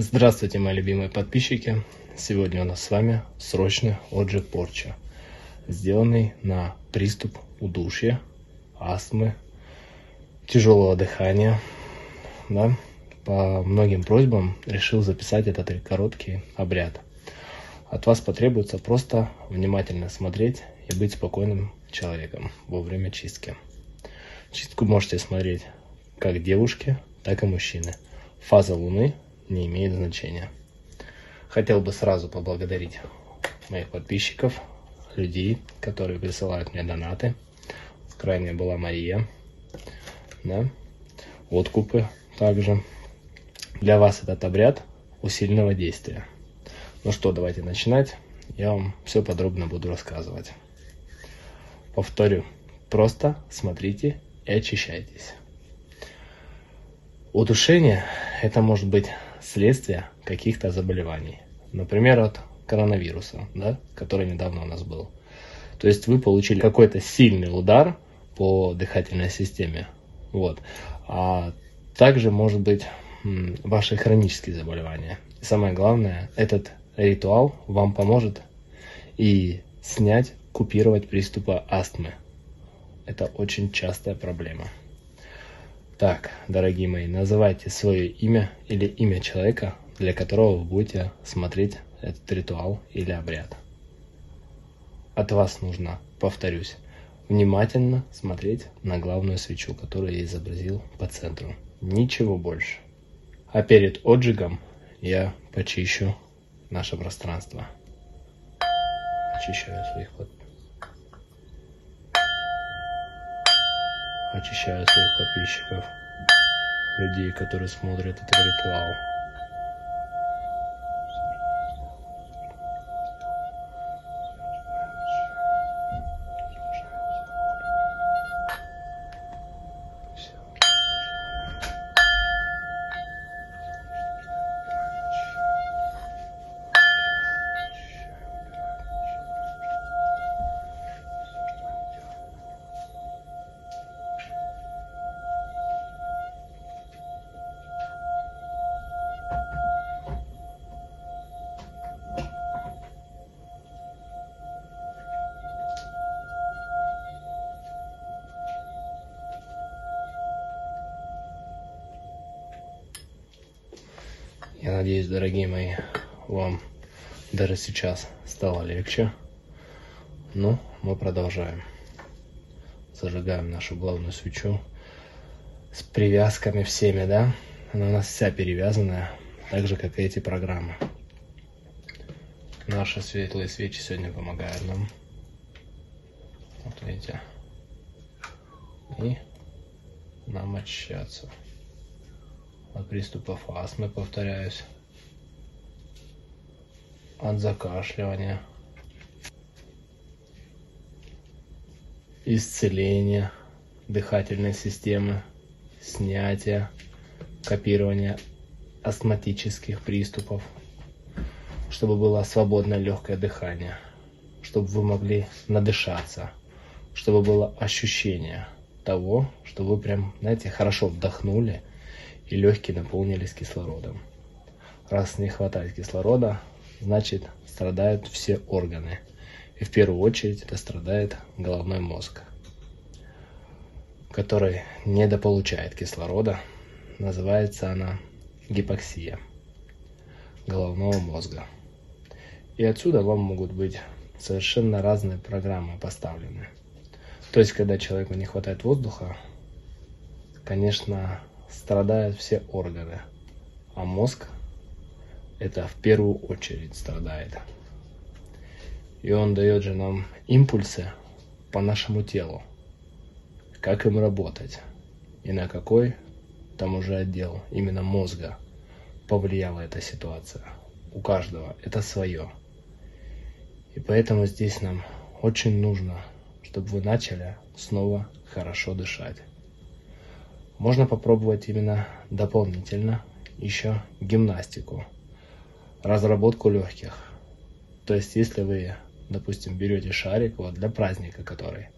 Здравствуйте, мои любимые подписчики! Сегодня у нас с вами срочный отжиг порча, сделанный на приступ удушья, астмы, тяжелого дыхания. Да? По многим просьбам решил записать этот короткий обряд. От вас потребуется просто внимательно смотреть и быть спокойным человеком во время чистки. Чистку можете смотреть как девушки, так и мужчины. Фаза Луны не имеет значения. Хотел бы сразу поблагодарить моих подписчиков, людей, которые присылают мне донаты. Крайняя была Мария. Да? Откупы также. Для вас этот обряд усиленного действия. Ну что, давайте начинать. Я вам все подробно буду рассказывать. Повторю, просто смотрите и очищайтесь. Удушение – это может быть следствие каких-то заболеваний. Например, от коронавируса, да, который недавно у нас был. То есть вы получили какой-то сильный удар по дыхательной системе. Вот. А также может быть ваши хронические заболевания. И самое главное, этот ритуал вам поможет и снять, купировать приступы астмы. Это очень частая проблема. Так, дорогие мои, называйте свое имя или имя человека, для которого вы будете смотреть этот ритуал или обряд. От вас нужно, повторюсь, внимательно смотреть на главную свечу, которую я изобразил по центру. Ничего больше. А перед отжигом я почищу наше пространство. Очищаю своих подписчиков, людей, которые смотрят этот ритуал. Я надеюсь, дорогие мои, вам даже сейчас стало легче. Ну, мы продолжаем. Зажигаем нашу главную свечу с привязками всеми, да? Она у нас вся перевязанная, так же, как и эти программы. Наши светлые свечи сегодня помогают нам. Вот видите. И нам очищаться от приступов астмы, повторяюсь, от закашливания, исцеления дыхательной системы, снятия, копирования астматических приступов, чтобы было свободное легкое дыхание, чтобы вы могли надышаться, чтобы было ощущение того, что вы прям, знаете, хорошо вдохнули, и легкие наполнились кислородом. Раз не хватает кислорода, значит страдают все органы. И в первую очередь это страдает головной мозг, который недополучает кислорода. Называется она гипоксия головного мозга. И отсюда вам могут быть совершенно разные программы поставлены. То есть, когда человеку не хватает воздуха, конечно, страдают все органы, а мозг это в первую очередь страдает. И он дает же нам импульсы по нашему телу, как им работать и на какой там уже отдел именно мозга повлияла эта ситуация. У каждого это свое. И поэтому здесь нам очень нужно, чтобы вы начали снова хорошо дышать. Можно попробовать именно дополнительно еще гимнастику, разработку легких. То есть, если вы, допустим, берете шарик, вот для праздника, который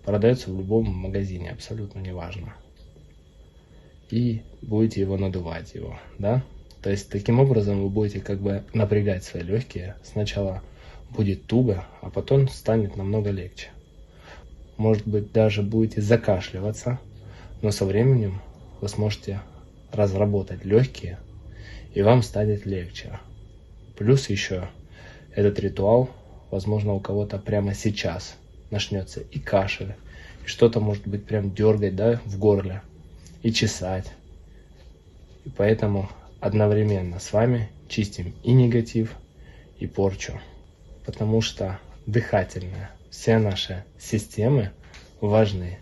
продается в любом магазине, абсолютно неважно, и будете его надувать, да? То есть таким образом вы будете как бы напрягать свои легкие. Сначала будет туго, а потом станет намного легче. Может быть, даже будете закашливаться, но со временем вы сможете разработать легкие, и вам станет легче. Плюс еще этот ритуал, возможно, у кого-то прямо сейчас начнется и кашель, и что-то может быть прям дергать, да, в горле, и чесать. И поэтому одновременно с вами чистим и негатив, и порчу. Потому что дыхательная, все наши системы важны.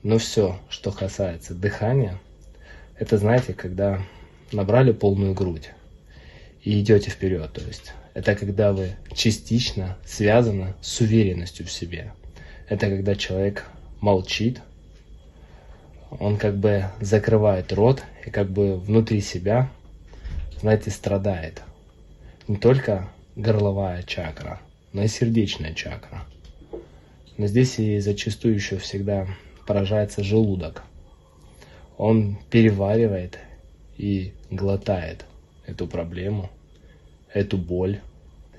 Но все, что касается дыхания, это, знаете, когда набрали полную грудь и идете вперед. То есть это когда вы частично связаны с уверенностью в себе. Это когда человек молчит, он как бы закрывает рот и как бы внутри себя, знаете, страдает. Не только горловая чакра, но и сердечная чакра. Но здесь и зачастую еще всегда поражается желудок. Он переваривает и глотает эту проблему, эту боль.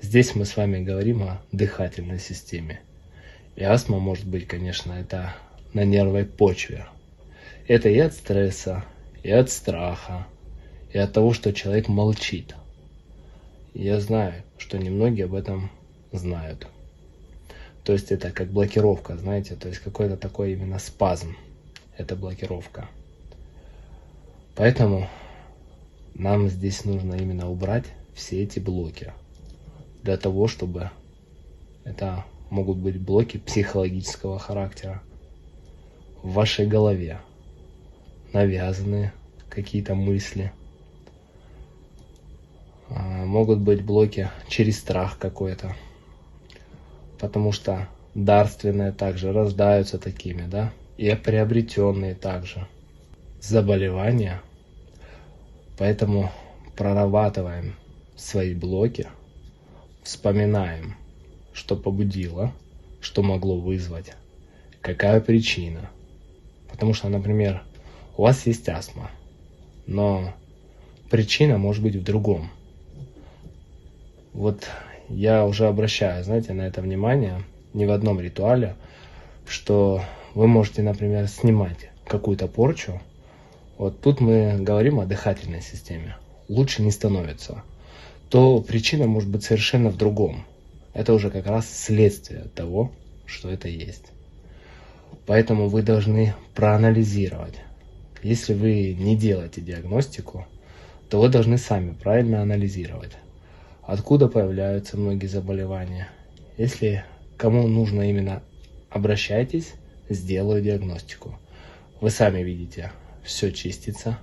Здесь мы с вами говорим о дыхательной системе. И астма может быть, конечно, это на нервной почве. Это и от стресса, и от страха, и от того, что человек молчит. Я знаю, что немногие об этом знают. То есть это как блокировка, знаете, то есть какой-то такой именно спазм. Это блокировка. Поэтому нам здесь нужно именно убрать все эти блоки. Для того, чтобы это могут быть блоки психологического характера в вашей голове. Навязанные какие-то мысли. Могут быть блоки через страх какой-то. Потому что дарственные также рождаются такими, да? И приобретенные также. Заболевания. Поэтому прорабатываем свои блоки, вспоминаем, что побудило, что могло вызвать, какая причина. Потому что, например, у вас есть астма, но причина может быть в другом. Вот я уже обращаю, знаете, на это внимание, не в одном ритуале, что вы можете, например, снимать какую-то порчу. Вот тут мы говорим о дыхательной системе. Лучше не становится. То причина может быть совершенно в другом. Это уже как раз следствие того, что это есть. Поэтому вы должны проанализировать. Если вы не делаете диагностику, то вы должны сами правильно анализировать, откуда появляются многие заболевания. Если кому нужно именно, обращайтесь, сделаю диагностику. Вы сами видите, все чистится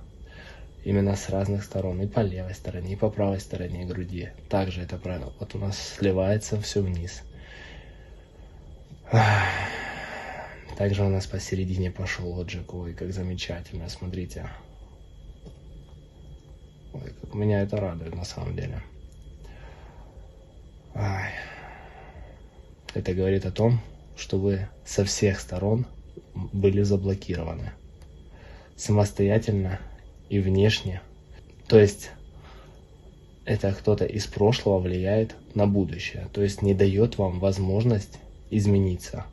именно с разных сторон, и по левой стороне, и по правой стороне груди. Также это правильно. Вот у нас сливается все вниз. Также у нас посередине пошел отжиг. Ой, как замечательно, смотрите. Ой, как меня это радует на самом деле. Ай. Это говорит о том, что вы со всех сторон были заблокированы. Самостоятельно и внешне. То есть это кто-то из прошлого влияет на будущее. То есть не дает вам возможность измениться.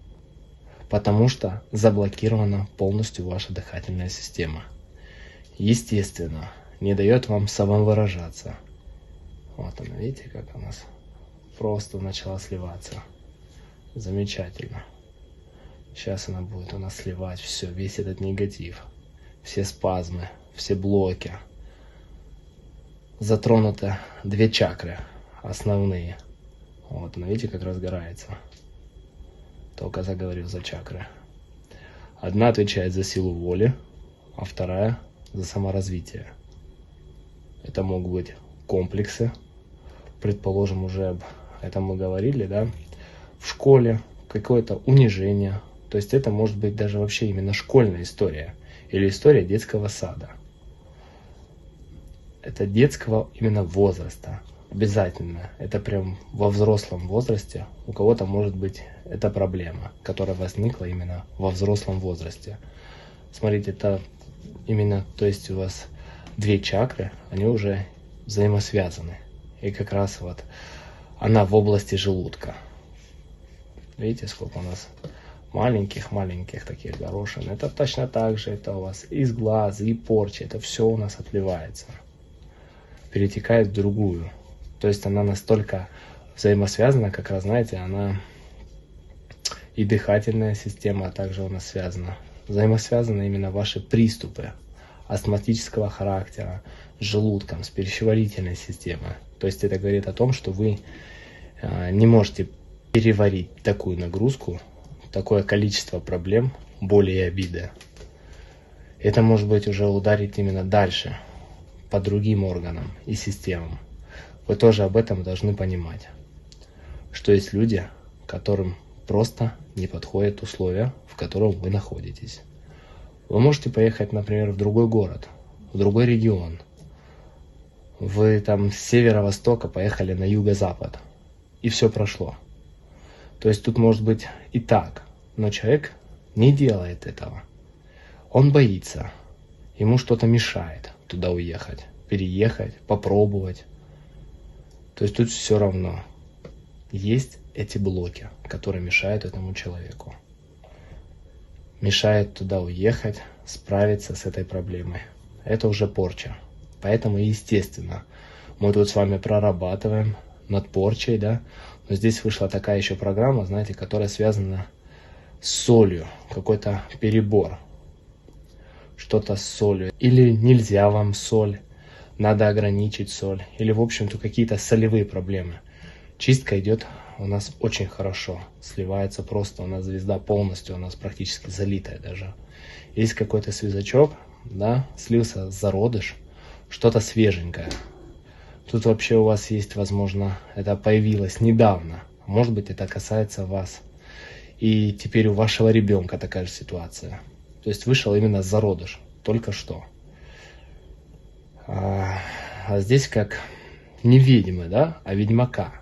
Потому что заблокирована полностью ваша дыхательная система. Естественно, не дает вам самовыражаться. Вот она, видите, как у нас просто начала сливаться. Замечательно. Сейчас она будет у нас сливать все, весь этот негатив. Все спазмы, все блоки. Затронуты две чакры основные. Вот она, видите, как разгорается. Только заговорил за чакры. Одна отвечает за силу воли, а вторая за саморазвитие. Это могут быть комплексы. Предположим, уже об этом мы говорили, да? В школе какое-то унижение. То есть это может быть даже вообще именно школьная история. Или история детского сада. Это детского именно возраста. Обязательно. Это прям во взрослом возрасте. У кого-то может быть эта проблема, которая возникла именно во взрослом возрасте. Смотрите, это именно, то есть у вас две чакры, они уже взаимосвязаны. И как раз вот она в области желудка. Видите, сколько у нас маленьких таких горошин. Это точно так же, это у вас из глаз, и порча, это все у нас отливается, перетекает в другую. То есть она настолько взаимосвязана, как раз, знаете, она и дыхательная система также у нас связана. Взаимосвязаны именно ваши приступы астматического характера с желудком, с пищеварительной системой. То есть это говорит о том, что вы не можете переварить такую нагрузку, такое количество проблем, боли и обиды. Это может быть уже ударить именно дальше, по другим органам и системам. Вы тоже об этом должны понимать, что есть люди, которым просто не подходят условия, в котором вы находитесь. Вы можете поехать, например, в другой город, в другой регион. Вы там с северо-востока поехали на юго-запад, и все прошло. То есть тут может быть и так, но человек не делает этого. Он боится, ему что-то мешает туда уехать, переехать, попробовать. То есть тут все равно есть эти блоки, которые мешают этому человеку. Мешает туда уехать, справиться с этой проблемой. Это уже порча. Поэтому, естественно, мы тут с вами прорабатываем над порчей, да. Но здесь вышла такая еще программа, знаете, которая связана с солью. Какой-то перебор. Что-то с солью. Или нельзя вам соль, надо ограничить соль. Или, в общем-то, какие-то солевые проблемы. Чистка идет у нас очень хорошо. Сливается просто. У нас звезда полностью, у нас практически залитая даже. Есть какой-то связочок, да, слился зародыш, что-то свеженькое. Тут вообще у вас есть, возможно, это появилось недавно. Может быть, это касается вас. И теперь у вашего ребенка такая же ситуация. То есть вышел именно зародыш, только что. А здесь как не ведьмы, да, а ведьмака.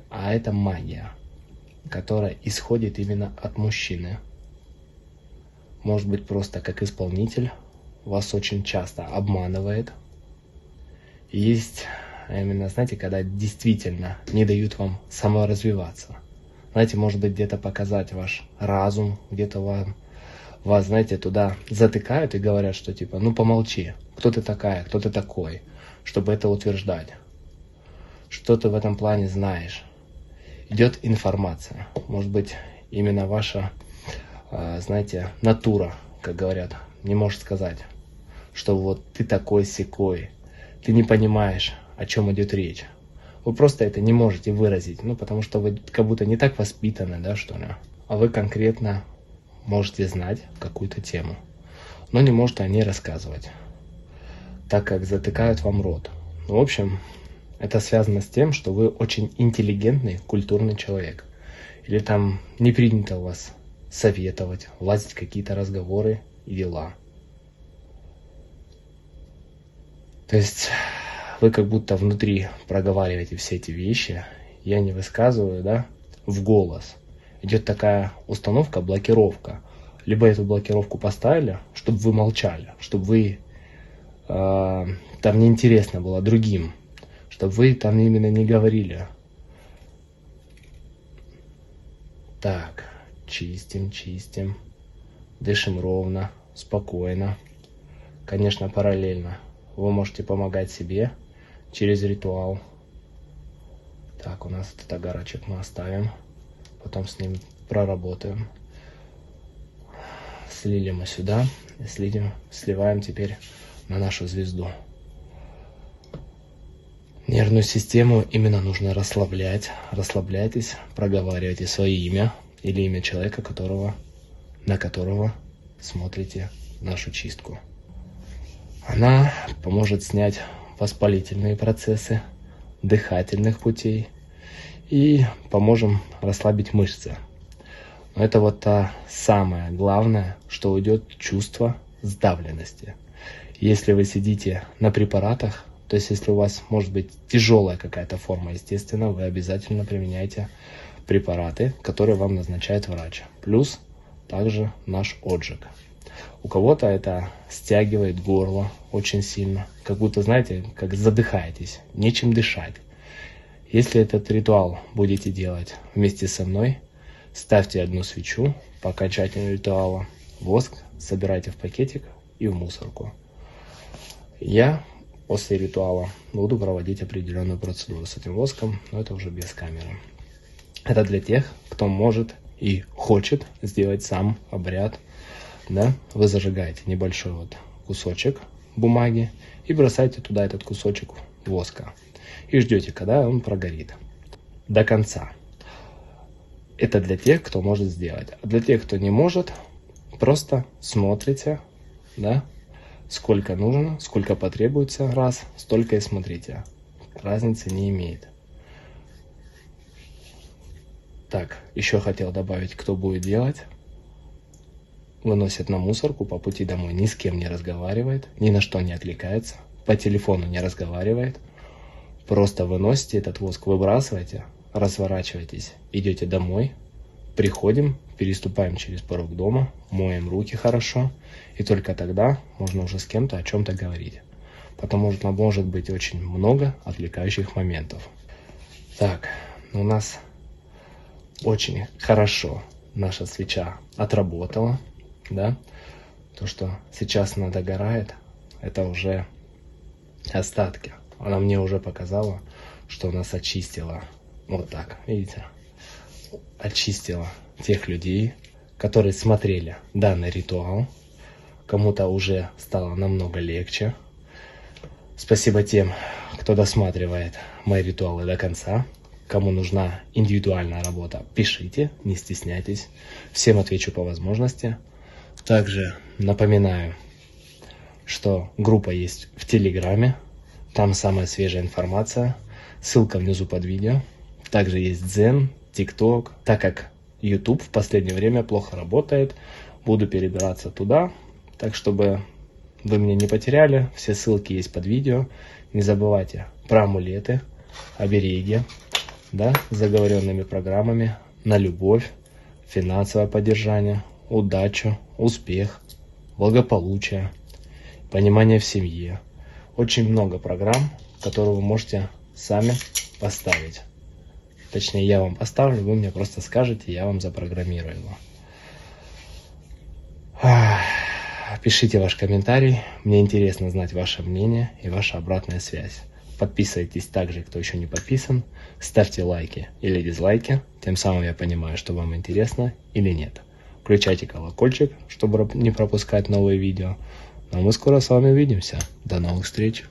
А это магия, которая исходит именно от мужчины. Может быть, просто как исполнитель вас очень часто обманывает. Есть именно, знаете, когда действительно не дают вам саморазвиваться. Знаете, может быть, где-то показать ваш разум, где-то вас, знаете, туда затыкают и говорят, что типа, ну помолчи, кто ты такая, кто ты такой, чтобы это утверждать. Что ты в этом плане знаешь? Идет информация. Может быть, именно ваша, знаете, натура, как говорят, не может сказать, что вот ты такой-сякой, ты не понимаешь, о чем идет речь. Вы просто это не можете выразить, ну, потому что вы как будто не так воспитаны, да, что ли. А вы конкретно можете знать какую-то тему, но не можете о ней рассказывать, так как затыкают вам рот. Ну, в общем, это связано с тем, что вы очень интеллигентный, культурный человек. Или там не принято у вас советовать, влазить в какие-то разговоры и дела. То есть вы как будто внутри проговариваете все эти вещи, я не высказываю, да, в голос. Идет такая установка, блокировка. Либо эту блокировку поставили, чтобы вы молчали, чтобы вы там неинтересно было другим, чтобы вы там именно не говорили. Так, чистим, дышим ровно, спокойно. Конечно, параллельно. Вы можете помогать себе через ритуал. Так, у нас этот огарочек мы оставим. Потом с ним проработаем. Слили мы сюда. И сливаем теперь на нашу звезду. Нервную систему именно нужно расслаблять. Расслабляйтесь, проговаривайте свое имя или имя человека, на которого смотрите нашу чистку. Она поможет снять воспалительные процессы дыхательных путей и поможем расслабить мышцы. Но это вот самое главное, что уйдет чувство сдавленности. Если вы сидите на препаратах, то есть если у вас может быть тяжелая какая-то форма, естественно, вы обязательно применяйте препараты, которые вам назначает врач. Плюс также наш отжиг. У кого-то это стягивает горло очень сильно, как будто, знаете, как задыхаетесь, нечем дышать. Если этот ритуал будете делать вместе со мной, ставьте одну свечу по окончанию ритуала, воск собирайте в пакетик и в мусорку. Я после ритуала буду проводить определенную процедуру с этим воском, но это уже без камеры. Это для тех, кто может и хочет сделать сам обряд. Да? Вы зажигаете небольшой вот кусочек бумаги и бросаете туда этот кусочек воска. И ждете, когда он прогорит до конца. Это для тех, кто может сделать. А для тех, кто не может, просто смотрите, да, сколько нужно, сколько потребуется раз, столько и смотрите. Разницы не имеет. Так, еще хотел добавить, кто будет делать. Выносит на мусорку, по пути домой ни с кем не разговаривает, ни на что не отвлекается, по телефону не разговаривает. Просто выносите этот воск, выбрасываете, разворачиваетесь, идете домой, приходим, переступаем через порог дома, моем руки хорошо, и только тогда можно уже с кем-то о чем-то говорить. Потому что может быть очень много отвлекающих моментов. Так, у нас очень хорошо наша свеча отработала, да? То, что сейчас она догорает, это уже остатки. Она мне уже показала, что нас очистила. Вот так, видите? Очистила тех людей, которые смотрели данный ритуал. Кому-то уже стало намного легче. Спасибо тем, кто досматривает мои ритуалы до конца. Кому нужна индивидуальная работа, пишите, не стесняйтесь. Всем отвечу по возможности. Также напоминаю, что группа есть в Телеграме. Там самая свежая информация. Ссылка внизу под видео. Также есть Дзен, ТикТок. Так как YouTube в последнее время плохо работает, буду перебираться туда. Так, чтобы вы меня не потеряли, все ссылки есть под видео. Не забывайте про амулеты, обереги, да, с заговоренными программами на любовь, финансовое поддержание, удачу, успех, благополучие, понимание в семье. Очень много программ, которые вы можете сами поставить. Точнее, я вам поставлю, вы мне просто скажете, я вам запрограммирую его. Пишите ваш комментарий, мне интересно знать ваше мнение и ваша обратная связь. Подписывайтесь также, кто еще не подписан, ставьте лайки или дизлайки, тем самым я понимаю, что вам интересно или нет. Включайте колокольчик, чтобы не пропускать новые видео. Ну а мы скоро с вами увидимся. До новых встреч!